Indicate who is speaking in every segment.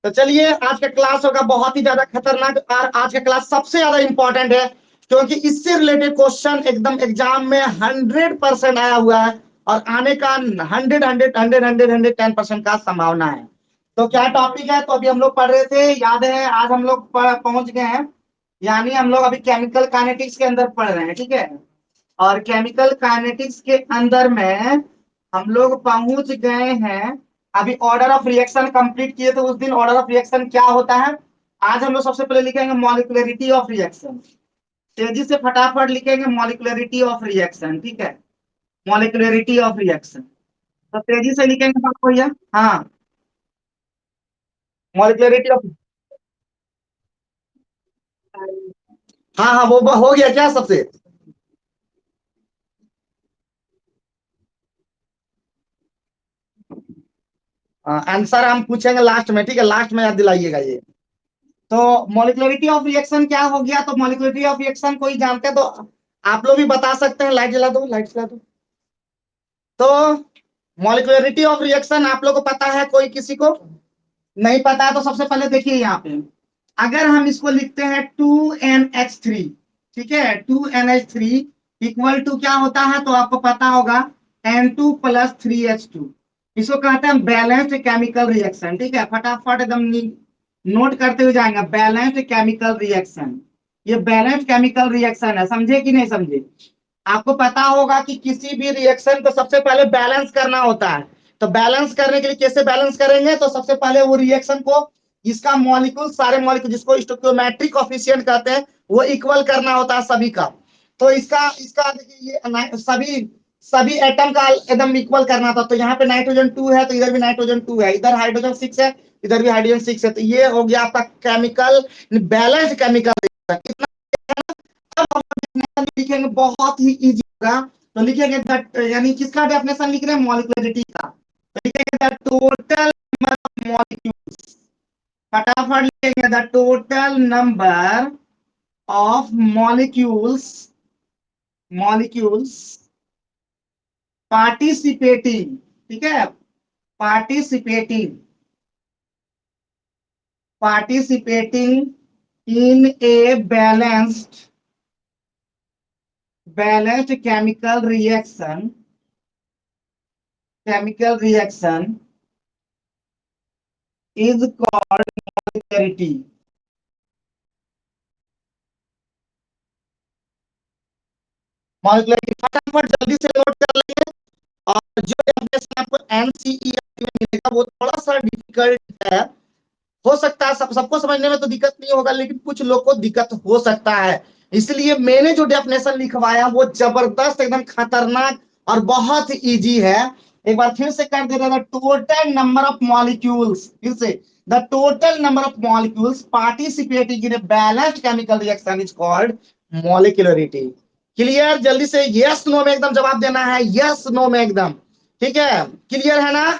Speaker 1: तो चलिए, आज का क्लास होगा बहुत ही ज्यादा खतरनाक और आज का क्लास सबसे ज्यादा इंपॉर्टेंट है, क्योंकि इससे रिलेटेड क्वेश्चन एकदम एग्जाम में 100% आया हुआ है और आने का 110% का संभावना है। तो क्या टॉपिक है? तो अभी हम लोग पढ़ रहे थे, याद है? आज हम लोग पहुंच गए हैं, यानी हम लोग अभी केमिकल काइनेटिक्स के अंदर पढ़ रहे हैं, ठीक है। और केमिकल काइनेटिक्स के अंदर में हम लोग पहुंच गए हैं। अभी ऑर्डर ऑफ रिएक्शन कंप्लीट किए थे उस दिन। ऑर्डर ऑफ रिएक्शन क्या होता है, आज हम लोग सबसे पहले लिखेंगे मॉलिक्युलरिटी ऑफ रिएक्शन। तेजी से फटाफट लिखेंगे मॉलिक्युलरिटी ऑफ रिएक्शन, ठीक है। मॉलिक्युलरिटी ऑफ रिएक्शन, तो तेजी से लिखेंगे बात भैया। हाँ, मॉलिक्युलरिटी ऑफ, हाँ हाँ, वो हो गया क्या सबसे? आंसर हम पूछेंगे लास्ट में, ठीक है, लास्ट में याद दिलाइएगा ये। तो मॉलिक्युलरिटी ऑफ रिएक्शन क्या हो गया? तो मॉलिक्युलरिटी ऑफ रिएक्शन कोई जानते हैं तो आप लोग भी बता सकते हैं। लाइट जला दो, लाइट जला दो। तो मॉलिक्युलरिटी ऑफ रिएक्शन आप लोग को पता है? कोई किसी को नहीं पता है तो सबसे पहले देखिए यहाँ पे, अगर हम इसको लिखते हैं 2NH3, ठीक है, 2NH3 इक्वल टू क्या होता है तो आपको पता होगा, N2 + 3H2। इसको कहते हैं बैलेंस्ड केमिकल रिएक्शन, ठीक है। फटाफट एकदम नोट करते हुए जाएंगे, बैलेंस्ड केमिकल रिएक्शन। ये बैलेंस्ड केमिकल रिएक्शन है, समझे कि नहीं समझे? आपको पता होगा कि किसी भी रिएक्शन को सबसे पहले बैलेंस करना होता है। तो बैलेंस करने के लिए कैसे बैलेंस करेंगे? तो सबसे पहले वो रिएक्शन को, इसका मॉलिक्यूल, सारे मॉलिक्यूल जिसको स्टोइकियोमेट्रिक कोफिशिएंट कहते हैं, वो इक्वल करना होता है सभी का। तो इसका इसका देखिए, ये सभी सभी एटम का एकदम इक्वल करना था। तो यहाँ पे नाइट्रोजन 2 है तो इधर भी नाइट्रोजन 2 है, इधर हाइड्रोजन 6 है, इधर भी हाइड्रोजन 6 है। तो ये हो गया आपका केमिकल बैलेंस केमिकल रिएक्शन। अब हम डेफिनेशन लिखेंगे, बहुत ही इजी होगा। तो लिखेंगे दैट, यानी किसका डेफिनेशन लिख रहे हैं? मॉलिक्युलरिटी का। तो लिखेंगे the total number of molecules. फटाफट लिखेंगे the total number of molecules, molecules participating, ठीक है, participating, participating in a balanced chemical reaction, chemical reaction is called molecularity। मॉलिक्युलरिटी फटाफट जल्दी से नोट कर लेंगे। और जो डेफिनेशन आपको एनसीईआरटी में मिलेगा वो थोड़ा सा डिफिकल्ट है, हो सकता है सबको समझने में तो दिक्कत नहीं होगा, लेकिन कुछ लोग को दिक्कत हो सकता है। इसलिए मैंने जो डेफिनेशन लिखवाया वो जबरदस्त, एकदम खतरनाक और बहुत इजी है। एक बार फिर से कर दे रहा था, टोटल नंबर ऑफ मॉलिक्यूल्स, फिर से, the total number of molecules participating in a balanced chemical reaction is called molecularity. Clear? जल्दी से यस नो में एकदम जवाब देना है, यस नो में एकदम, ठीक है। क्लियर है ना?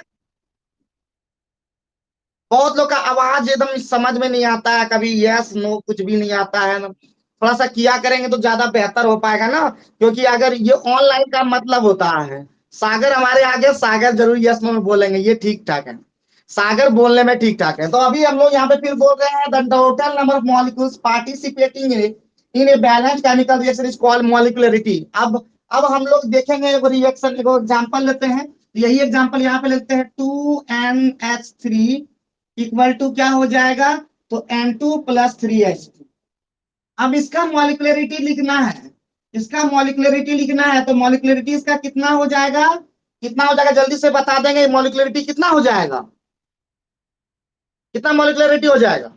Speaker 1: बहुत लोग का आवाज एकदम समझ में नहीं आता है, कभी यस नो कुछ भी नहीं आता है ना। थोड़ा सा किया करेंगे तो ज्यादा बेहतर हो पाएगा ना, क्योंकि अगर ये ऑनलाइन का मतलब होता है, सागर हमारे आगे, सागर जरूर यस नो में बोलेंगे, ये ठीक ठाक है, सागर बोलने में ठीक ठाक है। तो अभी हम लोग यहाँ पे फिर बोल रहे हैं the total number of molecules participating in a balanced chemical reaction is called molecularity. अब हम लोग देखेंगे एक रिएक्शन, एक एग्जांपल लेते हैं। यही एग्जांपल यहाँ पे लेते हैं, 2NH3 इक्वल टू क्या हो जाएगा? तो N2 + 3H2। अब इसका मॉलिक्युलरिटी लिखना है, इसका मॉलिक्युलरिटी लिखना है। तो मॉलिक्युलरिटी इसका कितना हो जाएगा? कितना हो जाएगा जल्दी से बता देंगे, मॉलिक्युलरिटी कितना हो जाएगा? कितना मॉलिक्युलरिटी हो जाएगा?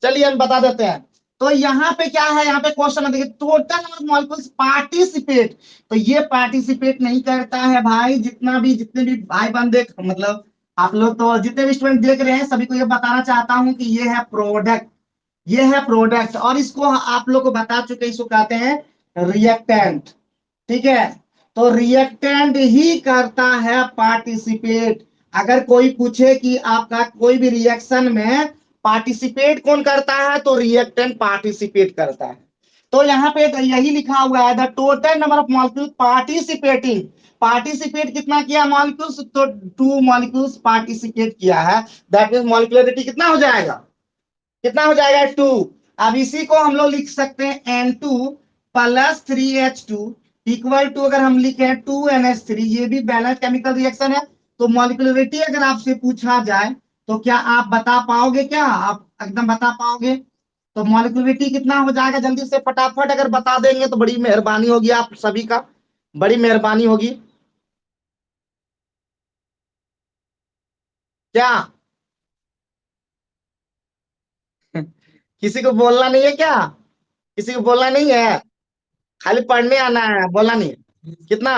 Speaker 1: चलिए हम बता देते हैं। तो यहाँ पे क्या है, यहाँ पे क्वेश्चन है, देखिए, टोटल नंबर मॉलिक्यूल्स पार्टिसिपेट। तो ये पार्टिसिपेट नहीं करता है भाई, जितने भी भाई बंदे, मतलब आप लोग तो जितने भी स्टूडेंट देख रहे हैं सभी को ये बताना चाहता हूं कि ये है प्रोडक्ट, ये है प्रोडक्ट, और इसको आप लोग को बता चुके, इसको कहते हैं रिएक्टेंट, ठीक है। तो रिएक्टेंट ही करता है पार्टिसिपेट। अगर कोई पूछे कि आपका कोई भी रिएक्शन में पार्टिसिपेट कौन करता है, तो रिएक्टेंट पार्टिसिपेट करता है। तो यहाँ पे तो यही लिखा हुआ है, the total number of molecule participating, participate कितना किया मॉलिक्यूल्स, तो 2 मॉलिक्यूल्स पार्टिसिपेट किया है, दैट मींस मॉलिक्यूलरिटी कितना हो जाएगा, कितना हो जाएगा 2। अब इसी को हम लोग लिख सकते हैं N2 plus 3H2 equal to, अगर हम लिखे 2NH3, ये भी बैलेंस केमिकल रिएक्शन है। तो मॉलिक्यूलरिटी अगर आपसे पूछा जाए तो क्या आप बता पाओगे, क्या आप एकदम बता पाओगे? तो मॉलिक्यूलरिटी कितना हो जाएगा, जल्दी से फटाफट अगर बता देंगे तो बड़ी मेहरबानी होगी आप सभी का, बड़ी मेहरबानी होगी। क्या किसी को बोलना नहीं है क्या? किसी को बोलना नहीं है, खाली पढ़ने आना है, बोलना नहीं है। कितना?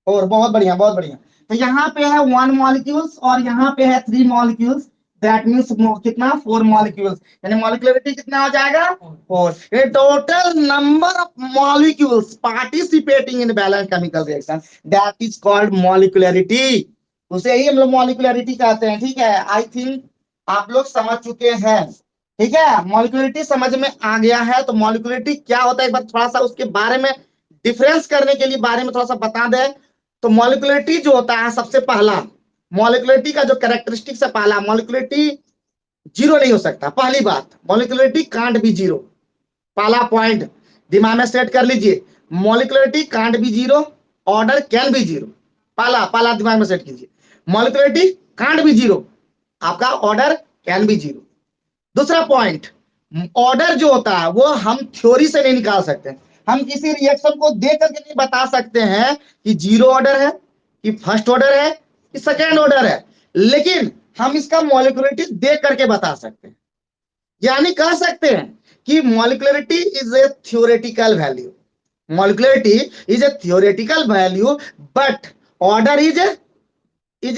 Speaker 1: और बहुत बढ़िया, बहुत बढ़िया। तो यहाँ पे है 1 मॉलिक्यूल्स और यहाँ पे है 3 मॉलिक्यूल्स, दैट मीन्स कितना 4 मॉलिक्यूल्स, यानी मॉलिक्यूलरिटी कितना हो जाएगा 4। ये total number of molecules participating in balance chemical reaction, that is called molecularity. उसे ही हम लोग मॉलिक्यूलरिटी कहते हैं। ठीक है, आई थिंक आप लोग समझ चुके हैं। ठीक है, मॉलिक्यूलरिटी समझ में आ गया है। तो मॉलिक्यूलरिटी क्या होता है एक बार थोड़ा सा उसके बारे में डिफरेंस करने के लिए बारे में थोड़ा सा बता दें। तो मॉलिक्यूलरिटी जो होता है, सबसे पहला मॉलिक्यूलरिटी का जो कैरेक्टरिस्टिक्स है, पहला मॉलिक्यूलरिटी जीरो नहीं हो सकता। पहली बात, मॉलिक्यूलरिटी कांट बी जीरो, पहला पॉइंट दिमाग में सेट कर लीजिए, molecularity can't be zero, order can be zero. पहला पहला दिमाग में सेट कीजिए, मॉलिक्यूलरिटी कांट बी जीरो, आपका ऑर्डर कैन बी जीरो। दूसरा पॉइंट, ऑर्डर जो होता है वो हम थ्योरी से नहीं निकाल सकते। हम किसी रिएक्शन को देख करके नहीं बता सकते हैं कि जीरो ऑर्डर है, कि फर्स्ट ऑर्डर है, कि सेकेंड ऑर्डर है, लेकिन हम इसका मॉलिक्यूलरिटी देख करके बता सकते हैं। यानी कह सकते हैं कि molecularity is a theoretical value, molecularity is a theoretical value, but order is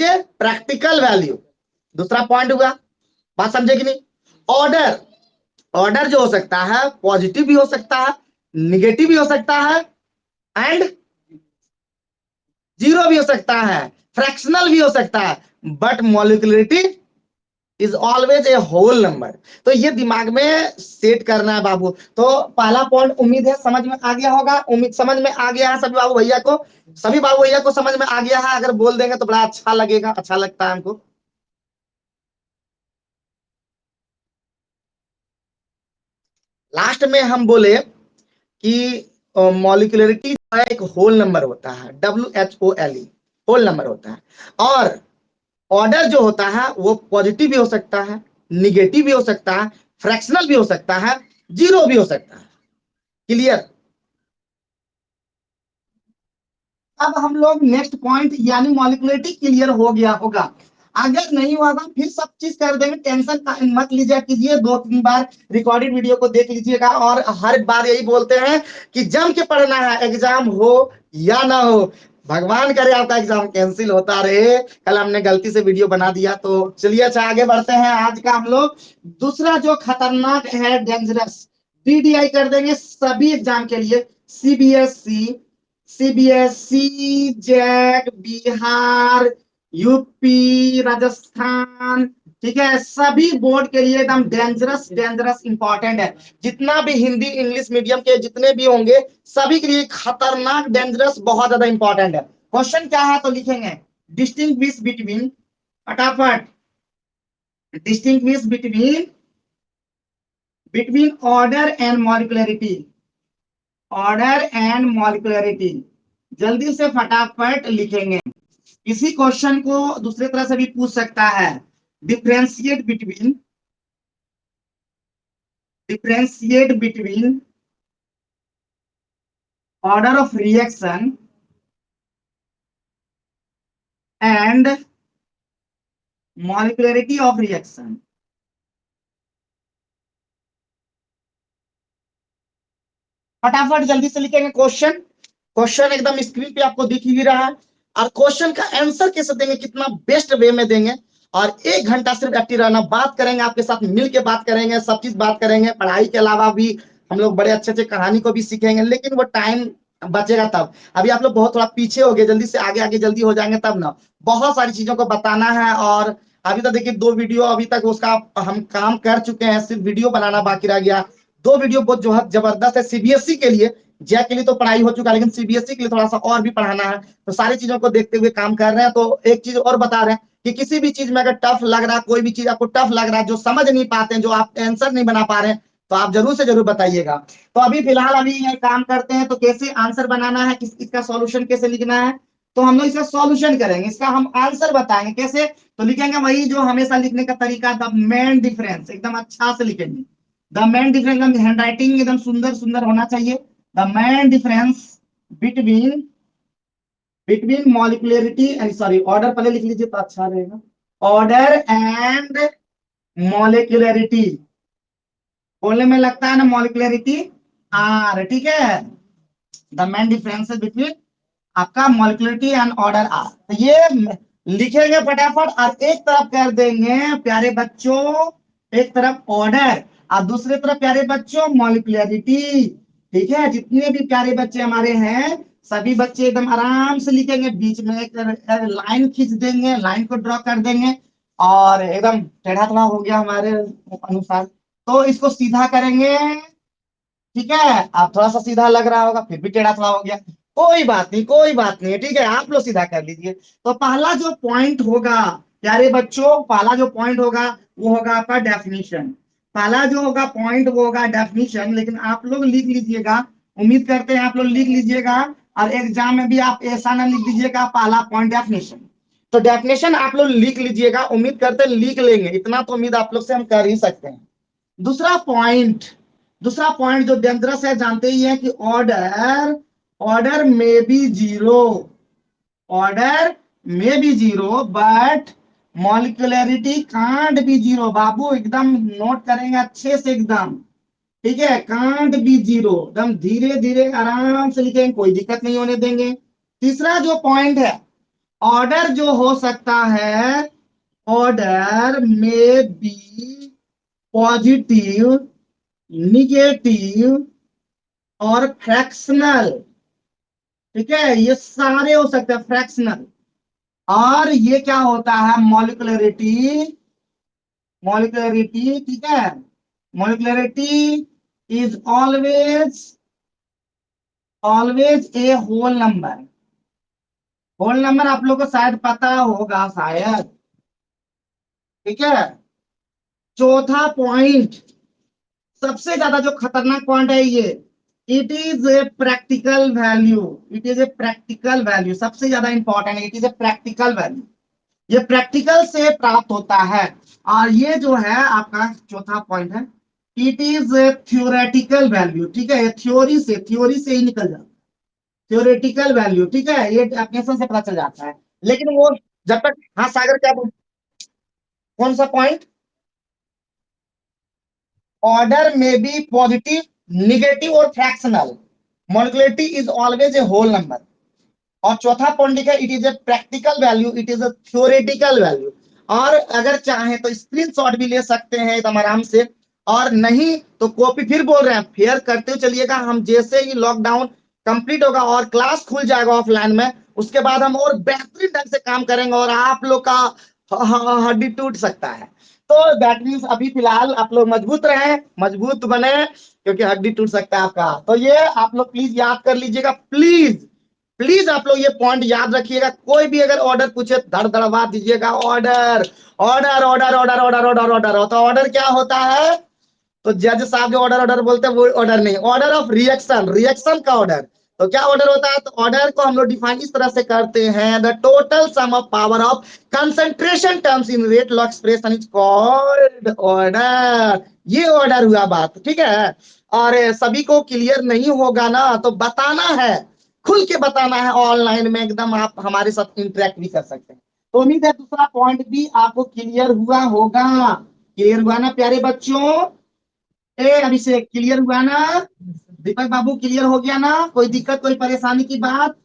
Speaker 1: a practical value. दूसरा पॉइंट हुआ, बात समझे कि नहीं? ऑर्डर, ऑर्डर जो हो सकता है पॉजिटिव भी हो सकता है, निगेटिव भी हो सकता है, एंड जीरो भी हो सकता है, फ्रैक्शनल भी हो सकता है, but molecularity is always a whole number. तो ये दिमाग में सेट करना है बाबू। तो पहला पॉइंट उम्मीद है समझ में आ गया होगा, उम्मीद समझ में आ गया है सभी बाबू भैया को, सभी बाबू भैया को समझ में आ गया है। अगर बोल देंगे तो बड़ा अच्छा लगेगा, अच्छा लगता है हमको। लास्ट में हम बोले कि मॉलिक्यूलरिटी जो है एक होल नंबर होता है, WHOLE, होल नंबर होता है। और ऑर्डर जो होता है वो पॉजिटिव भी हो सकता है, निगेटिव भी हो सकता है, फ्रैक्शनल भी हो सकता है, जीरो भी हो सकता है। क्लियर? अब हम लोग नेक्स्ट पॉइंट यानी मॉलिक्यूलरिटी क्लियर हो गया होगा। अगर नहीं हुआ तो फिर सब चीज कर देंगे, टेंशन मत लीजिए कीजिए, 2-3 बार रिकॉर्डेड वीडियो को देख लीजिएगा। और हर बार यही बोलते हैं कि जम के पढ़ना है, एग्जाम हो या ना हो, भगवान करे आपका एग्जाम कैंसिल होता रहे। कल हमने गलती से वीडियो बना दिया। तो चलिए अच्छा आगे बढ़ते हैं। आज का हम लोग दूसरा जो खतरनाक है, डेंजरस, DDI कर देंगे सभी एग्जाम के लिए, CBSE, CBSE, jet, Bihar, UP, Rajasthan, ठीक है, सभी बोर्ड के लिए एकदम डेंजरस डेंजरस इंपॉर्टेंट है। जितना भी हिंदी इंग्लिश मीडियम के जितने भी होंगे सभी के लिए खतरनाक डेंजरस बहुत ज्यादा इंपॉर्टेंट है। क्वेश्चन क्या है तो लिखेंगे, डिस्टिंग्विश बिटवीन, फटाफट, distinguish between order and molecularity, order and molecularity, जल्दी से फटाफट लिखेंगे। इसी क्वेश्चन को दूसरे तरह से भी पूछ सकता है, differentiate between, differentiate between order of reaction and molecularity of reaction. फटाफट जल्दी से लिखेंगे क्वेश्चन, क्वेश्चन एकदम स्क्रीन पे आपको दिख ही रहा है। और क्वेश्चन का आंसर कैसे देंगे, कितना बेस्ट वे में देंगे। और 1 घंटा सिर्फ एक्टिव रहना, बात करेंगे आपके साथ, मिल के बात करेंगे, सब चीज बात करेंगे। पढ़ाई के अलावा भी हम लोग बड़े अच्छे अच्छे कहानी को भी सीखेंगे, लेकिन वो टाइम बचेगा तब। अभी आप लोग बहुत थोड़ा पीछे हो गए, जल्दी से आगे आगे जल्दी हो जाएंगे तब ना। बहुत सारी चीजों को बताना है और अभी तक देखिए 2 वीडियो अभी तक उसका हम काम कर चुके हैं, सिर्फ वीडियो बनाना बाकी रह गया। 2 वीडियो बहुत जो है जबरदस्त है सीबीएसई के लिए। जै के लिए तो पढ़ाई हो चुका है, लेकिन सीबीएसई के लिए थोड़ा सा और भी पढ़ाना है, तो सारी चीजों को देखते हुए काम कर रहे हैं। तो एक चीज और बता रहे हैं कि किसी भी चीज में अगर टफ लग रहा है, कोई भी चीज आपको टफ लग रहा है, जो समझ नहीं पाते हैं, जो आप आंसर नहीं बना पा रहे हैं, तो आप जरूर से जरूर बताइएगा। तो अभी फिलहाल अभी ये काम करते हैं, तो कैसे आंसर बनाना है, इसका सॉल्यूशन कैसे लिखना है, तो हम लोग इसका सॉल्यूशन करेंगे, इसका हम आंसर बताएंगे कैसे। तो लिखेंगे वही जो हमेशा लिखने का तरीका, द मेन डिफरेंस, एकदम अच्छा से लिखेंगे। The main difference, hand writing एकदम सुंदर सुंदर होना चाहिए। The main difference between between molecularity and, sorry order पहले लिख लीजिए तो अच्छा रहेगा। ऑर्डर एंड मॉलिक्युलरिटी, बोलने में लगता है ना मॉलिक्युलरिटी आर, ठीक है। द मेन डिफरेंस बिटवीन आपका मॉलिक्युलरिटी एंड ऑर्डर आर, तो ये लिखेंगे फटाफट और एक तरफ कर देंगे प्यारे बच्चों, एक तरफ ऑर्डर और दूसरे तरफ प्यारे बच्चों मॉलिक्युलरिटी। ठीक है, जितने भी प्यारे बच्चे हमारे हैं सभी बच्चे एकदम आराम से लिखेंगे, बीच में एक लाइन खींच देंगे, लाइन को ड्रॉ कर देंगे और एकदम टेढ़ा थोड़ा हो गया हमारे अनुसार, तो इसको सीधा करेंगे। ठीक है, आप थोड़ा सा सीधा लग रहा होगा, फिर भी टेढ़ा थोड़ा हो गया, कोई बात नहीं, कोई बात नहीं, ठीक है, आप लोग सीधा कर लीजिए। तो पहला जो पॉइंट होगा प्यारे बच्चों, पहला जो पॉइंट होगा वो होगा आपका डेफिनेशन। पहला जो होगा पॉइंट वो होगा डेफिनेशन, लेकिन आप लोग लिख लीजिएगा, उम्मीद करते हैं आप लोग लिख लीजिएगा, और एग्जाम में भी आप ऐसा ना लिख दीजिएगा पहला पॉइंट डेफिनेशन। तो डेफिनेशन आप लोग लिख लीजिएगा, उम्मीद करते हैं लिख लेंगे, इतना तो उम्मीद आप लोग से हम कर ही सकते हैं। दूसरा पॉइंट, दूसरा पॉइंट जो डेंजरस है जानते ही है कि ऑर्डर, ऑर्डर में बी जीरो, ऑर्डर में be zero but molecularity can't be zero. बाबू एकदम नोट करेंगे अच्छे से एकदम, ठीक है, कांट बी जीरो, एकदम धीरे धीरे आराम से लिखेंगे, कोई दिक्कत नहीं होने देंगे। तीसरा जो पॉइंट है, ऑर्डर जो हो सकता है, ऑर्डर में बी पॉजिटिव, निगेटिव और फ्रैक्शनल, ठीक है, ये सारे हो सकते हैं फ्रैक्शनल। और ये क्या होता है मॉलिक्युलरिटी, मॉलिक्युलरिटी, ठीक है, molecularity is always, always a whole number. Whole number आप लोग को शायद पता होगा शायद, ठीक है। चौथा पॉइंट, सबसे ज्यादा जो खतरनाक पॉइंट है ये, it is a practical value, it is a practical value, सबसे ज्यादा इंपॉर्टेंट है, it is a practical value, ये प्रैक्टिकल से प्राप्त होता है। और ये जो है आपका चौथा पॉइंट है, it is a theoretical value, ठीक है, ये थ्योरी से ही निकल जाता है, थ्योरेटिकल वैल्यू, ठीक है, ये डेफिनेशन से पता चल जाता है। लेकिन वो जब तक, हाँ सागर क्या बोल, कौन सा पॉइंट, ऑर्डर में बी पॉजिटिव, निगेटिव और fractional, molecularity is always a whole number. और चौथा पॉइंट लिखा है, it is a practical value, it is a theoretical value. और अगर चाहें तो स्क्रीनशॉट भी ले सकते हैं एकदम आराम से, और नहीं तो कॉपी, फिर बोल रहे हैं फेयर करते हुए चलिएगा। हम जैसे ही लॉकडाउन कंप्लीट होगा और क्लास खुल जाएगा ऑफलाइन में, उसके बाद हम और बेहतरीन ढंग से काम करेंगे और आप लोग का हड्डी टूट सकता है। तो दैट मीन्स अभी फिलहाल आप लोग मजबूत रहे, मजबूत बने, क्योंकि हड्डी टूट सकता है आपका। तो ये आप लोग प्लीज याद कर लीजिएगा, प्लीज प्लीज आप लोग ये पॉइंट याद रखिएगा। कोई भी अगर ऑर्डर पूछे धड़ धड़वा दीजिएगा, order order order order order order order, तो ऑर्डर क्या होता है, तो जज साहब जो ऑर्डर ऑर्डर बोलते हैं वो ऑर्डर नहीं, ऑर्डर ऑफ रिएक्शन, रिएक्शन का ऑर्डर। तो क्या ऑर्डर होता है, तो ऑर्डर को हम लोग डिफाइन इस तरह से करते हैं, the total sum of power of concentration terms in rate law expression is called order. ये ऑर्डर हुआ बात, ठीक है। और सभी को क्लियर नहीं होगा ना, तो बताना है, खुल के बताना है, ऑनलाइन में एकदम आप हमारे साथ इंटरेक्ट भी कर सकते हैं। तो उम्मीद है दूसरा पॉइंट भी आपको क्लियर हुआ होगा, क्लियर हुआ ना प्यारे बच्चों, ए अभिषेक क्लियर हुआ ना, दीपक बाबू क्लियर हो गया ना, कोई दिक्कत कोई परेशानी की बात,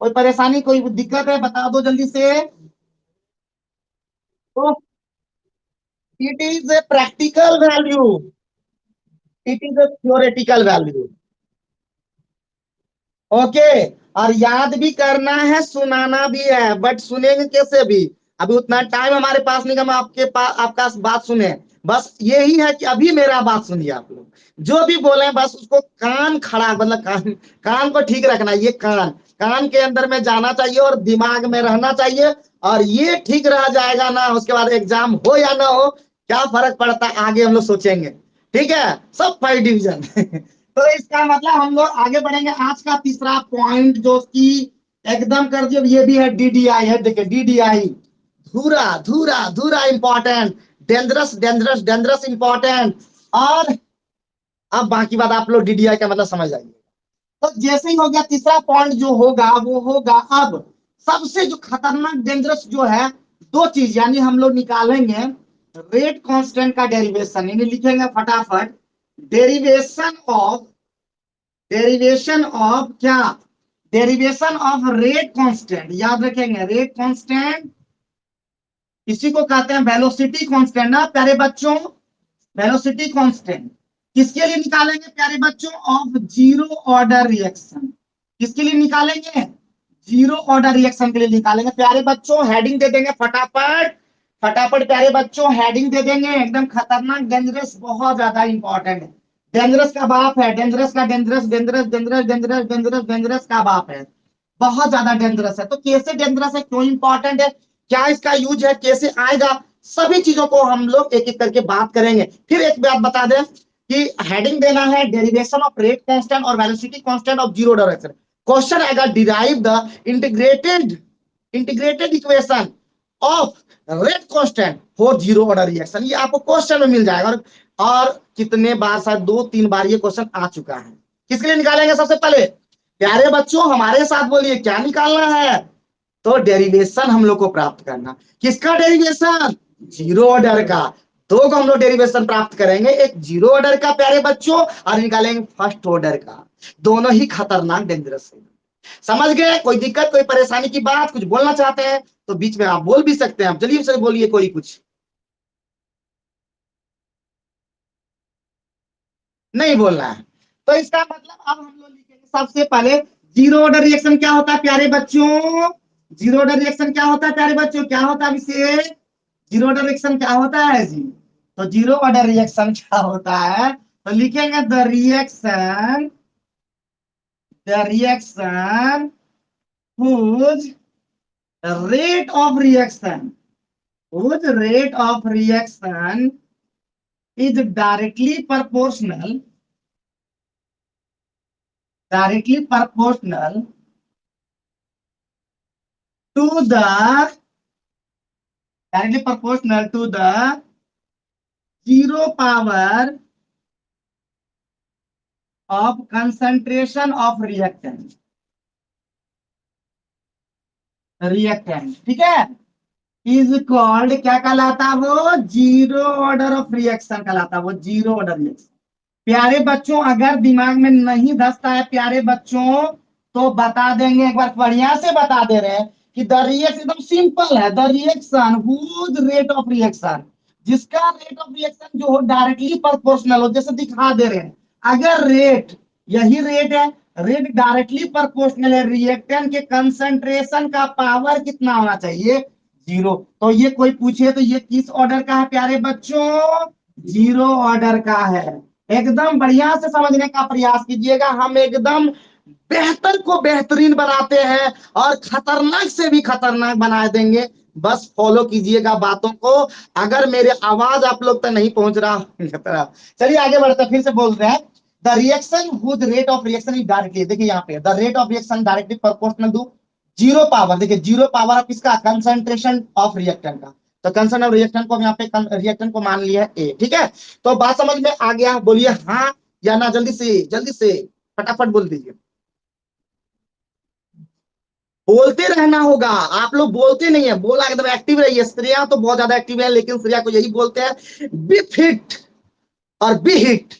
Speaker 1: कोई परेशानी कोई दिक्कत है बता दो जल्दी से। तो it is a practical value, it is a theoretical value, okay. और याद भी करना है, सुनाना भी है, बट सुनेंगे कैसे भी, अभी उतना टाइम हमारे पास नहीं कि हम आपके पास आपका बात सुने। बस यही है कि अभी मेरा बात सुनिए आप लोग, जो भी बोले बस उसको कान खड़ा, मतलब कान कान को ठीक रखना। ये कान कान के अंदर में जाना चाहिए और दिमाग में रहना चाहिए, और ये ठीक रह जाएगा ना, उसके बाद एग्जाम हो या ना हो क्या फर्क पड़ता है, आगे हम लोग सोचेंगे। ठीक है, सब 5 डिवीजन। तो इसका मतलब हम लोग आगे बढ़ेंगे। आज का तीसरा पॉइंट जो कि एकदम कर दियो, ये भी है डीडीआई है। देखिए डीडीआई, धूरा धूरा धूरा important, dangerous dangerous dangerous important. और अब बाकी बात आप लोग डीडीआई का मतलब समझ जाइए। तो जैसे ही हो गया तीसरा पॉइंट जो होगा वो होगा अब सबसे जो खतरनाक डेंजरस जो है, दो चीज यानी हम लोग निकालेंगे रेट कांस्टेंट का डेरिवेशन, यानी लिखेंगे फटाफट डेरिवेशन ऑफ क्या, डेरिवेशन ऑफ रेट कांस्टेंट। याद रखेंगे रेट कांस्टेंट, इसी को कहते हैं वेलोसिटी कांस्टेंट ना प्यारे बच्चों, वेलोसिटी कांस्टेंट। किसके लिए निकालेंगे प्यारे बच्चों, ऑफ जीरो ऑर्डर रिएक्शन। किसके लिए निकालेंगे, जीरो ऑर्डर रिएक्शन के लिए निकालेंगे प्यारे बच्चों। हेडिंग दे देंगे फटाफट फटाफट प्यारे बच्चों, हेडिंग दे देंगे एकदम खतरनाक डेंजरस, बहुत ज्यादा इंपॉर्टेंट है। डेंजरस का बाप है, डेंजरस का dangerous dangerous dangerous dangerous dangerous dangerous का बाप है, बहुत ज्यादा डेंजरस है। तो कैसे डेंजरस है, क्यों इंपॉर्टेंट है, क्या इसका यूज है, कैसे आएगा, सभी चीजों को हम लोग एक एक करके बात करेंगे। फिर एक बात बता दें कि हेडिंग देना है डेरिवेशन ऑफ रेट कांस्टेंट और velocity constant of zero direction. Question आएगा derive the integrated equation of rate constant for zero order reaction. ये आपको क्वेश्चन में मिल जाएगा, और कितने बार, शायद 2-3 बार ये क्वेश्चन आ चुका है। किसके लिए निकालेंगे सबसे पहले प्यारे बच्चों, हमारे साथ बोलिए क्या निकालना है, तो डेरिवेशन हम लोग को प्राप्त करना। किसका डेरिवेशन, जीरो ऑर्डर का। दो को हम लोग डेरिवेशन प्राप्त करेंगे, एक जीरो ऑर्डर का प्यारे बच्चों, और निकालेंगे फर्स्ट ऑर्डर का। दोनों ही खतरनाक डेंजरस है। समझ गए, कोई दिक्कत कोई परेशानी की बात, कुछ बोलना चाहते हैं तो बीच में आप बोल भी सकते हैं। आप जल्दी से बोलिए कोई कुछ, नहीं बोलना है तो इसका मतलब अब हम लोग लिखेंगे सबसे पहले जीरो ऑर्डर रिएक्शन क्या होता है प्यारे बच्चों, जीरो ऑर्डर रिएक्शन क्या होता है प्यारे बच्चों, क्या होता है विशेष, जीरो ऑर्डर रिएक्शन क्या होता है जी, तो जीरो ऑर्डर रिएक्शन क्या होता है, तो लिखेंगे the reaction whose rate of reaction whose rate of reaction is directly proportional to the zero power of concentration of reactant, ठीक है, इज कॉल्ड क्या कहलाता है वो, जीरो ऑर्डर ऑफ रिएक्शन कहलाता है वो, जीरो ऑर्डर रिएक्शन। प्यारे बच्चों अगर दिमाग में नहीं धसता है प्यारे बच्चों तो बता देंगे, एक बार बढ़िया से बता दे रहे हैं कि द रिएक्शन एकदम सिंपल है, the reaction whose rate of reaction, जिसका रेट ऑफ रिएक्शन जो हो डायरेक्टली प्रोपोर्शनल हो, जैसे दिखा दे रहे हैं। अगर रेट, यही रेट है, रेट डायरेक्टली प्रोपोर्शनल है, रिएक्टेंट के कंसंट्रेशन का पावर कितना होना चाहिए, जीरो। तो ये कोई पूछे तो ये किस ऑर्डर का है प्यारे बच्चों, जीरो ऑर्डर का है। एकदम बढ़िया से समझने का प्रयास कीजिएगा, हम एकदम बेहतर को बेहतरीन बनाते हैं और खतरनाक से भी खतरनाक बना देंगे। बस फॉलो कीजिएगा बातों को। अगर मेरे आवाज आप लोग तक नहीं पहुंच रहा, चलिए आगे बढ़ते, फिर से बोल रहे हैं the reaction whose rate of reaction is directly, देखिए यहाँ पे the rate of reaction directly proportional to zero power, देखिए जीरो पावर ऑफ किसका, कंसंट्रेशन ऑफ रिएक्टेंट का। तो कंसंट्रेशन ऑफ रिएक्टेंट को हम यहाँ पे रिएक्टेंट को मान लिया है ए, ठीक है। तो बात समझ में आ गया, बोलिए हाँ या ना, जल्दी से फटाफट बोल दीजिए। बोलते रहना होगा, आप लोग बोलते नहीं है, बोला एकदम एक्टिव रहिए। श्रेया तो बहुत ज्यादा एक्टिव है, लेकिन श्रेया को यही बोलते हैं बी फिट और बी हिट।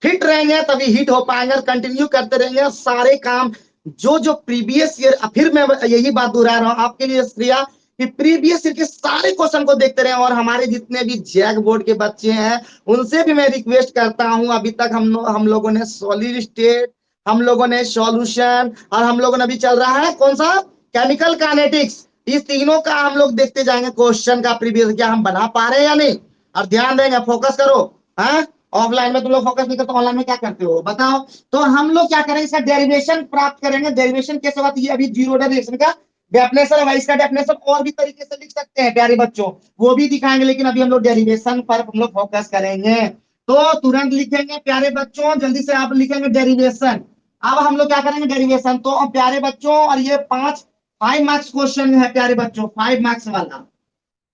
Speaker 1: फिट रहेंगे तभी हिट हो पाएंगे, कंटिन्यू करते रहेंगे सारे काम जो प्रीवियस ईयर। फिर मैं यही बात दोहरा रहा हूं आपके लिए श्रेया कि प्रीवियस ईयर के सारे क्वेश्चन को देखते रहे, और हमारे जितने भी जैक बोर्ड के बच्चे हैं उनसे भी मैं रिक्वेस्ट करता हूं, अभी तक हम लोगों ने सॉलिड स्टेट, हम लोगों ने सॉल्यूशन, और हम लोगों ने अभी चल रहा है कौन सा, केमिकल काइनेटिक्स। इस तीनों का हम लोग देखते जाएंगे क्वेश्चन का प्रीवियस, क्या हम बना पा रहे हैं या नहीं। और ध्यान देंगे, फोकस करो। हाँ, ऑफलाइन में तुम लोग फोकस नहीं करते, ऑनलाइन में क्या करते हो बताओ। तो हम लोग क्या करेंगे, इसका डेरिवेशन प्राप्त करेंगे। डेरिवेशन कैसे होता है, ये अभी जीरो ऑर्डर रिएक्शन का डेफिनेशन है, इसका डेफिनेशन और भी तरीके से लिख सकते हैं प्यारे बच्चों, वो भी दिखाएंगे, लेकिन अभी हम लोग डेरिवेशन पर हम लोग फोकस करेंगे। तो तुरंत लिखेंगे प्यारे बच्चों, जल्दी से आप लिखेंगे डेरिवेशन। अब हम लोग क्या करेंगे डेरिवेशन, तो प्यारे बच्चों, और ये 5 मार्क्स क्वेश्चन है प्यारे बच्चों, 5 मार्क्स वाला।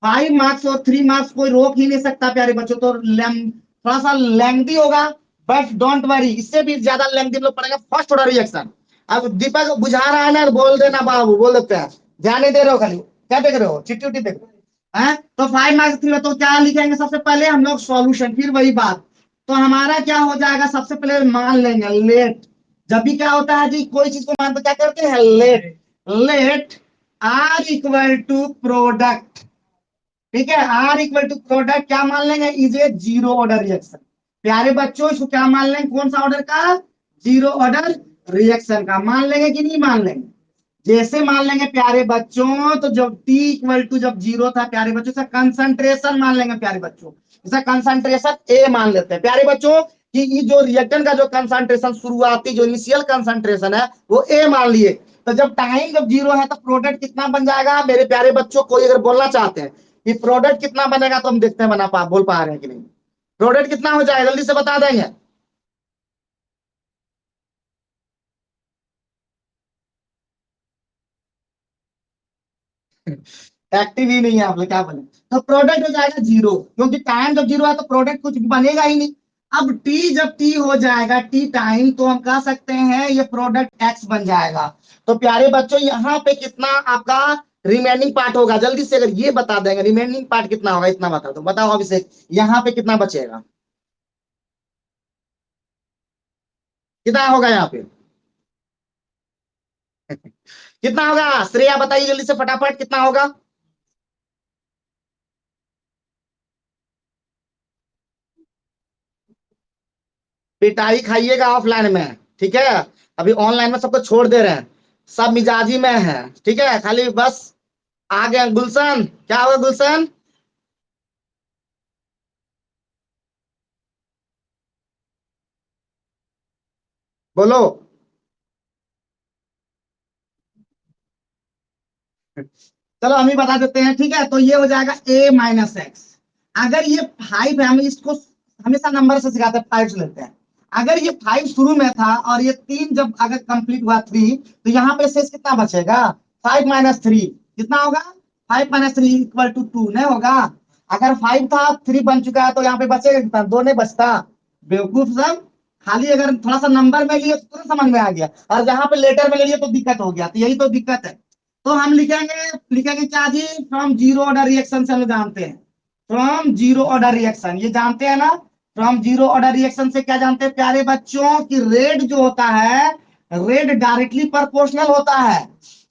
Speaker 1: 5 मार्क्स और 3 मार्क्स कोई रोक ही नहीं सकता प्यारे बच्चों। तो थोड़ा सा लेंथी होगा, बट डोंट वरी, इससे भी ज्यादा लेंथी हम लोग पढ़ेंगे फर्स्ट ऑर्डर रिएक्शन। अब दीपक बुझा रहा है ना, बोल देना बाबू, बोल देते हैं, ध्यान नहीं दे रहे हो खाली, क्या देख रहे हो, चिट्ठी उट्टी देख रहे हो हैं। तो 5 मार्क्स थी, तो क्या लिखेंगे सबसे पहले हम लोग सॉल्यूशन, फिर वही बात। तो हमारा क्या हो जाएगा, सबसे पहले मान लेंगे लेट। जब भी क्या होता है जी, कोई चीज को मान तो क्या करते हैं, let. Let R equal to product, ठीक है, आर इक्वल टू प्रोडक्ट क्या मान लेंगे, is a zero order reaction. प्यारे बच्चों, इसको क्या मान लेंगे, कौन सा ऑर्डर का, जीरो ऑर्डर रिएक्शन का। मान लेंगे कि नहीं मान लेंगे, जैसे मान लेंगे प्यारे बच्चों, तो जब टी इक्वल टू जब जीरो था प्यारे बच्चों, इसका कंसंट्रेशन मान लेंगे प्यारे बच्चों, इसका कंसंट्रेशन ए मान लेते हैं प्यारे बच्चों, कि ये जो रिएक्टेंट का जो कंसंट्रेशन शुरुआती जो इनिशियल कंसंट्रेशन है वो ए मान लिए। तो जब टाइम जब जीरो है तो प्रोडक्ट कितना बन जाएगा मेरे प्यारे बच्चों, कोई अगर बोलना चाहते हैं कि प्रोडक्ट कितना बनेगा, तो हम देखते हैं बोल पा रहे हैं कि नहीं। प्रोडक्ट कितना हो जाएगा, जल्दी से बता देंगे। एक्टिव ही नहीं है आप लोग, क्या बोले। तो प्रोडक्ट हो जाएगा जीरो, क्योंकि टाइम जब जीरो है तो प्रोडक्ट कुछ बनेगा ही नहीं। अब टी जब टी हो जाएगा, टी टाइम, तो हम कह सकते हैं ये प्रोडक्ट एक्स बन जाएगा। तो प्यारे बच्चों, यहाँ पे कितना आपका रिमेनिंग पार्ट होगा, जल्दी से अगर ये बता देंगे रिमेनिंग पार्ट कितना होगा, इतना बता दो, बताओ अभिषेक, यहाँ पे कितना बचेगा, कितना होगा यहाँ पे कितना होगा, श्रेया बताइए जल्दी से फटाफट, कितना होगा। पिटाई खाइएगा ऑफलाइन में, ठीक है। अभी ऑनलाइन में सबको छोड़ दे रहे हैं, सब मिजाजी में है, ठीक है, खाली बस। आ गया गुलशन, क्या होगा गुलशन, बोलो। चलो हम ही बता देते हैं, ठीक है। तो ये हो जाएगा ए माइनस एक्स। अगर ये 5 है, हम इसको हमेशा नंबर से सिखाते हैं, 5 से लेते हैं। अगर ये 5 शुरू में था और ये 3 जब अगर कंप्लीट हुआ 3, तो यहाँ पे शेष कितना बचेगा, 5 - 3 कितना होगा, 5 - 3 इक्वल टू 2 नहीं होगा। अगर 5 था 3 बन चुका है, तो यहाँ पे बचेगा कितना, 2 नहीं बचता। बेवकूफ सब, खाली अगर थोड़ा सा नंबर में लिए तो तुरंत समझ में आ गया, और जहां पे लेटर में ले लिए तो दिक्कत हो गया। तो यही तो दिक्कत है। तो हम लिखेंगे, लिखेंगे क्या जी, फ्रॉम जीरो ऑर्डर रिएक्शन से हम जानते हैं, फ्रॉम जीरो ऑर्डर रिएक्शन, ये जानते हैं ना। फ्रॉम जीरो ऑर्डर रिएक्शन से क्या जानते हैं प्यारे बच्चों, कि रेट जो होता है, रेट डायरेक्टली प्रोपोर्शनल होता है